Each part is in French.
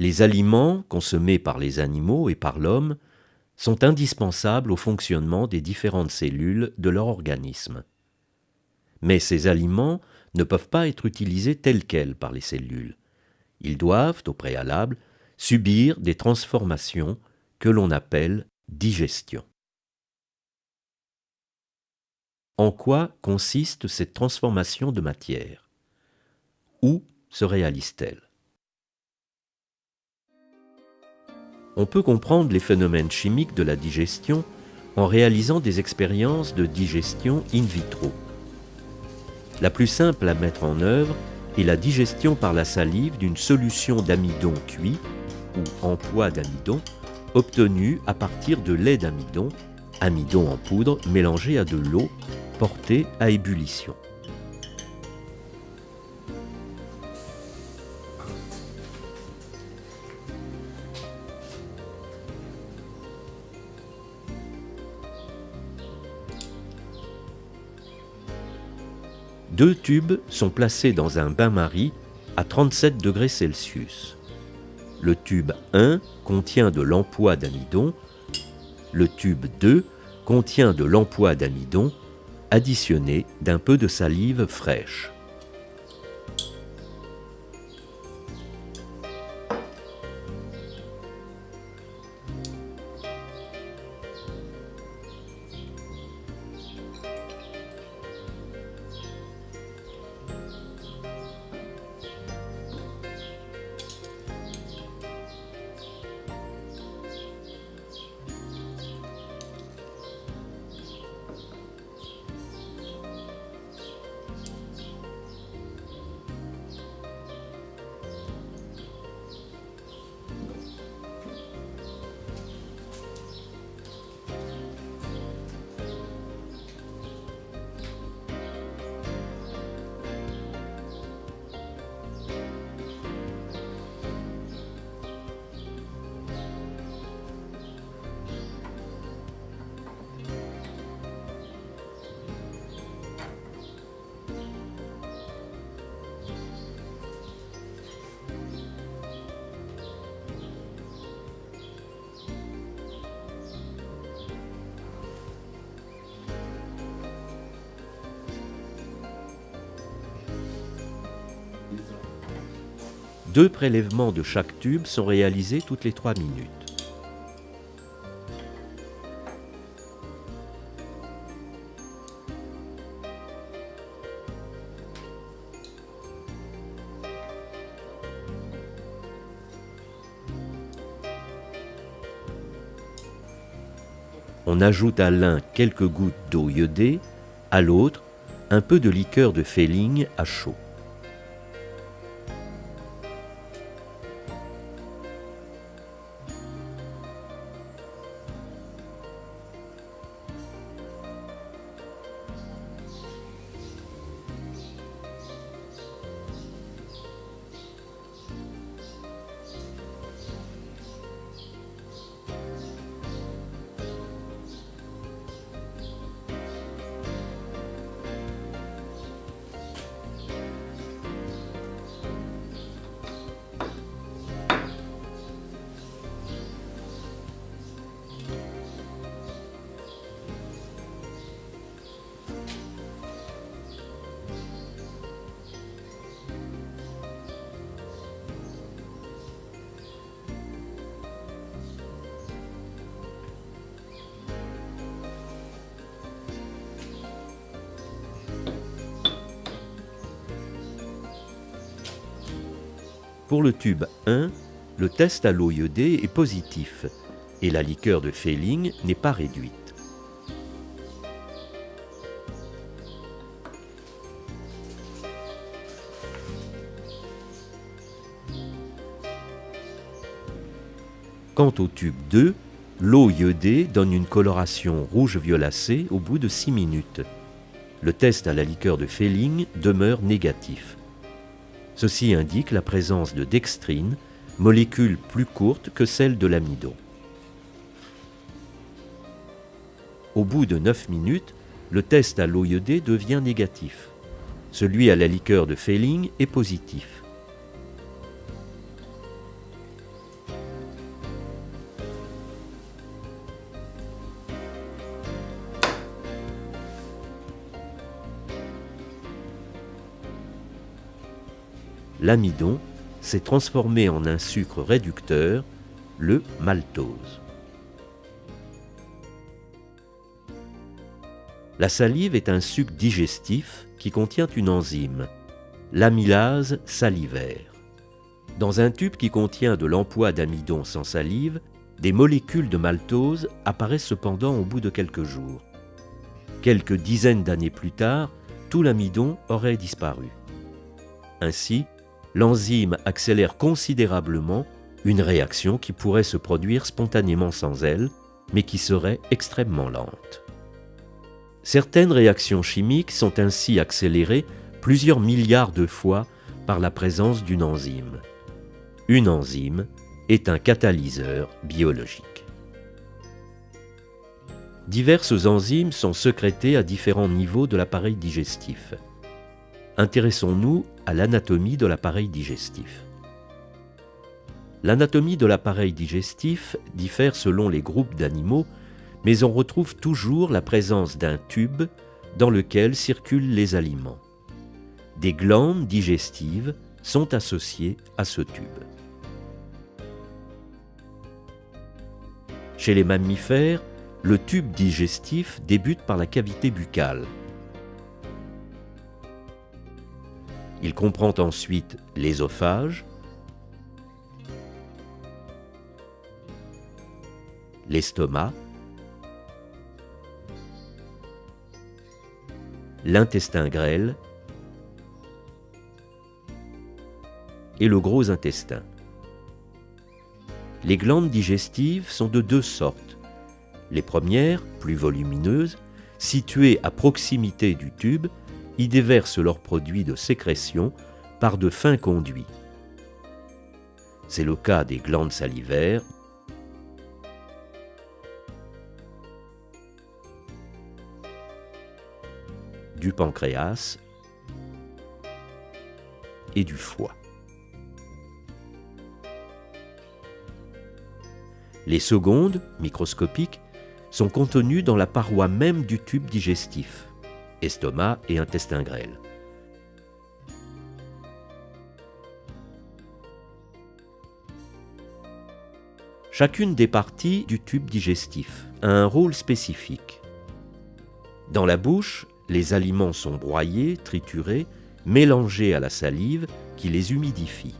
Les aliments consommés par les animaux et par l'homme sont indispensables au fonctionnement des différentes cellules de leur organisme. Mais ces aliments ne peuvent pas être utilisés tels quels par les cellules. Ils doivent, au préalable, subir des transformations que l'on appelle digestion. En quoi consiste cette transformation de matière? Où se réalise-t-elle? On peut comprendre les phénomènes chimiques de la digestion en réalisant des expériences de digestion in vitro. La plus simple à mettre en œuvre est la digestion par la salive d'une solution d'amidon cuit ou emploi d'amidon obtenue à partir de lait d'amidon, amidon en poudre mélangé à de l'eau portée à ébullition. Deux tubes sont placés dans un bain-marie à 37 degrés Celsius. Le tube 1 contient de l'emploi d'amidon, le tube 2 contient de l'emploi d'amidon additionné d'un peu de salive fraîche. Deux prélèvements de chaque tube sont réalisés toutes les 3 minutes. On ajoute à l'un quelques gouttes d'eau iodée, à l'autre un peu de liqueur de Fehling à chaud. Pour le tube 1, le test à l'eau iodée est positif et la liqueur de Fehling n'est pas réduite. Quant au tube 2, l'eau iodée donne une coloration rouge-violacée au bout de 6 minutes. Le test à la liqueur de Fehling demeure négatif. Ceci indique la présence de dextrine, molécule plus courte que celle de l'amidon. Au bout de 9 minutes, le test à l'eau iodée devient négatif. Celui à la liqueur de Fehling est positif. l'amidon s'est transformé en un sucre réducteur, le maltose. La salive est un suc digestif qui contient une enzyme, l'amylase salivaire. Dans un tube qui contient de l'empois d'amidon sans salive, des molécules de maltose apparaissent cependant au bout de quelques jours. Quelques dizaines d'années plus tard, tout l'amidon aurait disparu. Ainsi, l'enzyme accélère considérablement une réaction qui pourrait se produire spontanément sans elle, mais qui serait extrêmement lente. Certaines réactions chimiques sont ainsi accélérées plusieurs milliards de fois par la présence d'une enzyme. Une enzyme est un catalyseur biologique. Diverses enzymes sont sécrétées à différents niveaux de l'appareil digestif. Intéressons-nous à l'anatomie de l'appareil digestif. L'anatomie de l'appareil digestif diffère selon les groupes d'animaux, mais on retrouve toujours la présence d'un tube dans lequel circulent les aliments. Des glandes digestives sont associées à ce tube. Chez les mammifères, le tube digestif débute par la cavité buccale. Il comprend ensuite l'ésophage, l'estomac, l'intestin grêle et le gros intestin. Les glandes digestives sont de deux sortes. Les premières, plus volumineuses, situées à proximité du tube, y déversent leurs produits de sécrétion par de fins conduits. C'est le cas des glandes salivaires, du pancréas et du foie. Les secondes, microscopiques, sont contenues dans la paroi même du tube digestif, estomac et intestin grêle. Chacune des parties du tube digestif a un rôle spécifique. Dans la bouche, les aliments sont broyés, triturés, mélangés à la salive qui les humidifie.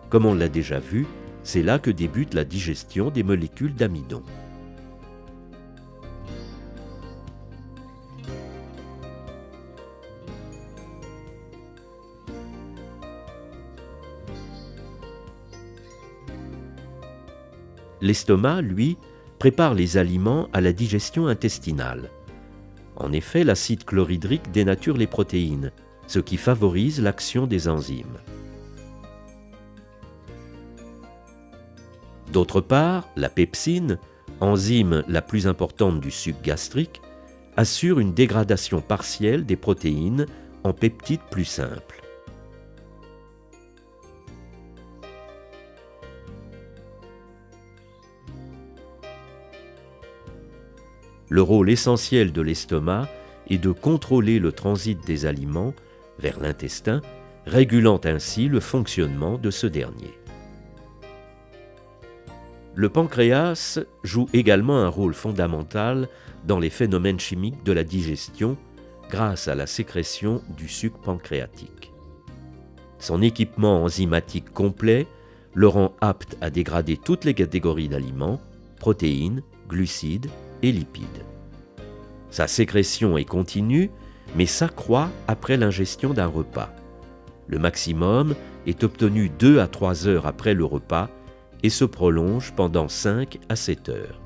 Comme on l'a déjà vu, c'est là que débute la digestion des molécules d'amidon. L'estomac, lui, prépare les aliments à la digestion intestinale. En effet, l'acide chlorhydrique dénature les protéines, ce qui favorise l'action des enzymes. D'autre part, la pepsine, enzyme la plus importante du suc gastrique, assure une dégradation partielle des protéines en peptides plus simples. Le rôle essentiel de l'estomac est de contrôler le transit des aliments vers l'intestin, régulant ainsi le fonctionnement de ce dernier. Le pancréas joue également un rôle fondamental dans les phénomènes chimiques de la digestion grâce à la sécrétion du suc pancréatique. Son équipement enzymatique complet le rend apte à dégrader toutes les catégories d'aliments, protéines, glucides et lipides. Sa sécrétion est continue, mais s'accroît après l'ingestion d'un repas. Le maximum est obtenu 2 à 3 heures après le repas et se prolonge pendant 5 à 7 heures.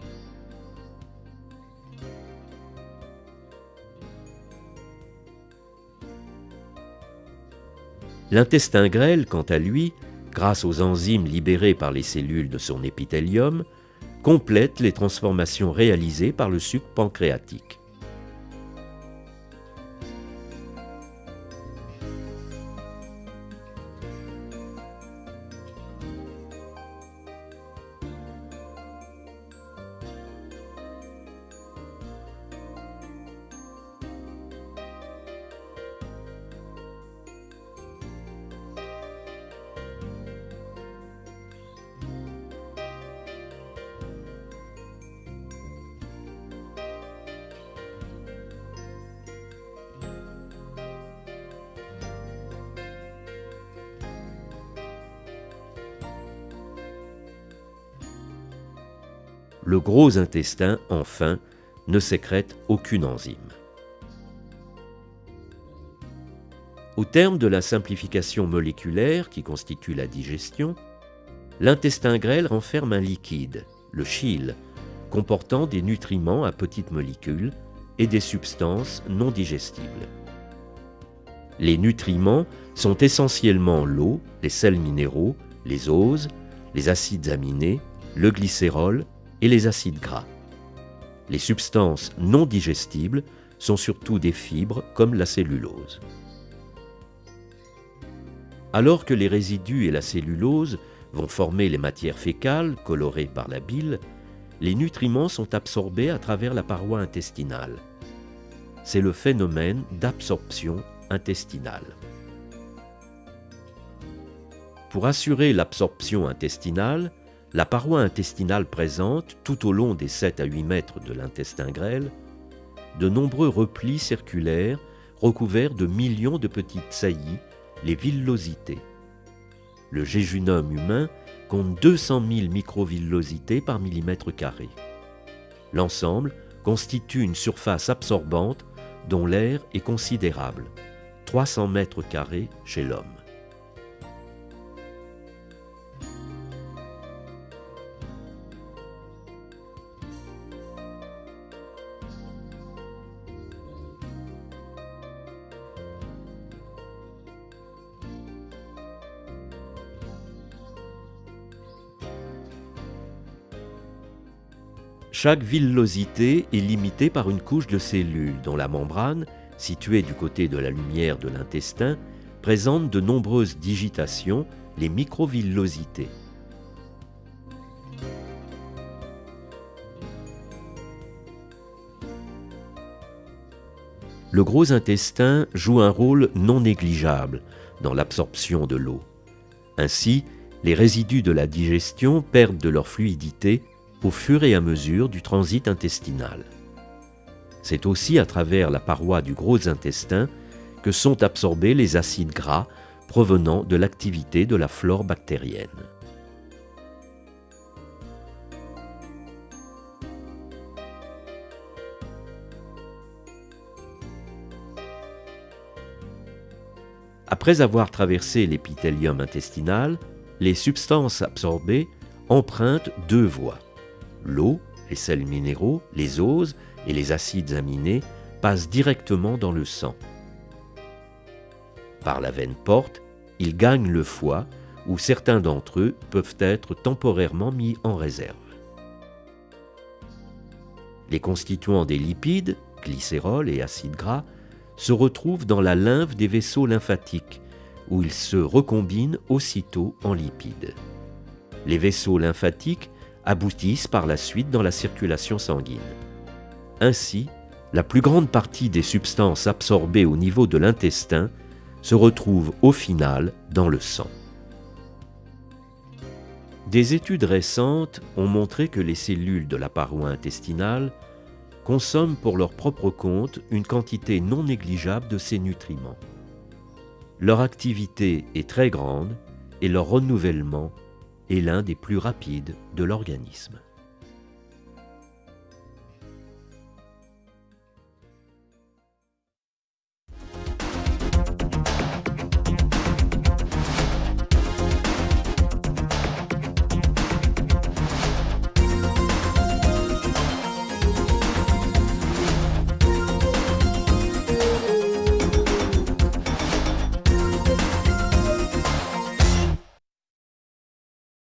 L'intestin grêle, quant à lui, grâce aux enzymes libérées par les cellules de son épithélium, complète les transformations réalisées par le suc pancréatique. Le gros intestin, enfin, ne sécrète aucune enzyme. Au terme de la simplification moléculaire qui constitue la digestion, l'intestin grêle renferme un liquide, le chyle, comportant des nutriments à petites molécules et des substances non digestibles. Les nutriments sont essentiellement l'eau, les sels minéraux, les oses, les acides aminés, le glycérol et les acides gras. Les substances non digestibles sont surtout des fibres comme la cellulose. Alors que les résidus et la cellulose vont former les matières fécales colorées par la bile, les nutriments sont absorbés à travers la paroi intestinale. C'est le phénomène d'absorption intestinale. Pour assurer l'absorption intestinale, la paroi intestinale présente, tout au long des 7 à 8 mètres de l'intestin grêle, de nombreux replis circulaires recouverts de millions de petites saillies, les villosités. Le jéjunum humain compte 200 000 microvillosités par millimètre carré. L'ensemble constitue une surface absorbante dont l'air est considérable, 300 mètres carrés chez l'homme. Chaque villosité est limitée par une couche de cellules dont la membrane, située du côté de la lumière de l'intestin, présente de nombreuses digitations, les microvillosités. Le gros intestin joue un rôle non négligeable dans l'absorption de l'eau. Ainsi, les résidus de la digestion perdent de leur fluidité au fur et à mesure du transit intestinal. C'est aussi à travers la paroi du gros intestin que sont absorbés les acides gras provenant de l'activité de la flore bactérienne. Après avoir traversé l'épithélium intestinal, les substances absorbées empruntent 2 voies. L'eau, les sels minéraux, les oses et les acides aminés passent directement dans le sang. Par la veine porte, ils gagnent le foie, où certains d'entre eux peuvent être temporairement mis en réserve. Les constituants des lipides, glycérol et acides gras, se retrouvent dans la lymphe des vaisseaux lymphatiques, où ils se recombinent aussitôt en lipides. Les vaisseaux lymphatiques aboutissent par la suite dans la circulation sanguine. Ainsi, la plus grande partie des substances absorbées au niveau de l'intestin se retrouvent au final dans le sang. Des études récentes ont montré que les cellules de la paroi intestinale consomment pour leur propre compte une quantité non négligeable de ces nutriments. Leur activité est très grande et leur renouvellement est l'un des plus rapides de l'organisme.